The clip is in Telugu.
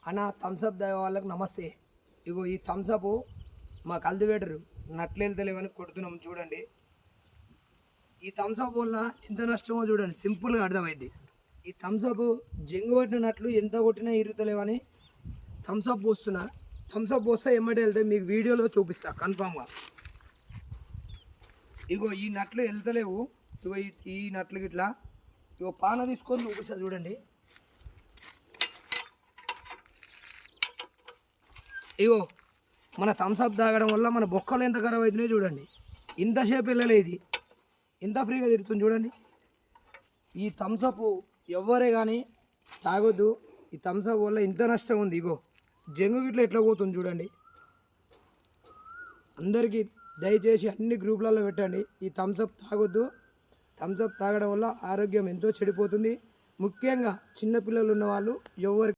అన్న థమ్స్అప్ తాగే వాళ్ళకి నమస్తే. ఇగో ఈ థమ్స్అప్ మా కల్టివేటర్ నట్లు వెళ్తలేవని కొడుతున్నాం చూడండి. ఈ థమ్స్అప్ వల్ల ఎంత నష్టమో చూడండి, సింపుల్గా అర్థమైంది. ఈ థమ్స్అప్ జంగు పట్టిన నట్లు ఎంత కొట్టినా ఇరుగుతలేవని థమ్స్అప్ పోస్తున్నా. థమ్స్అప్ పోస్తే ఎమ్మటి వెళ్తాయి, మీకు వీడియోలో చూపిస్తా కన్ఫామ్గా. ఇగో ఈ నట్లు వెళ్తలేవు, ఇగో ఈ నట్లు గిట్లా ఇగో పాన తీసుకొని చూపిస్తా చూడండి. ఇగో మన థమ్స్అప్ తాగడం వల్ల మన బొక్కలు ఎంత ఖరాబ్ అవుతున్నాయో చూడండి. ఇంతసేపు వెళ్ళలేదు, ఎంత ఫ్రీగా తిరుగుతుంది చూడండి. ఈ థమ్స్అప్ ఎవ్వరే కానీ తాగొద్దు. ఈ థమ్స్అప్ వల్ల ఇంత నష్టం ఉంది. ఇగో జంగు గిట్ల ఎట్లా పోతుంది చూడండి. అందరికీ దయచేసి అన్ని గ్రూపులలో పెట్టండి, ఈ థమ్స్అప్ తాగొద్దు. థమ్స్అప్ తాగడం వల్ల ఆరోగ్యం ఎంతో చెడిపోతుంది. ముఖ్యంగా చిన్నపిల్లలు ఉన్న వాళ్ళు ఎవరికి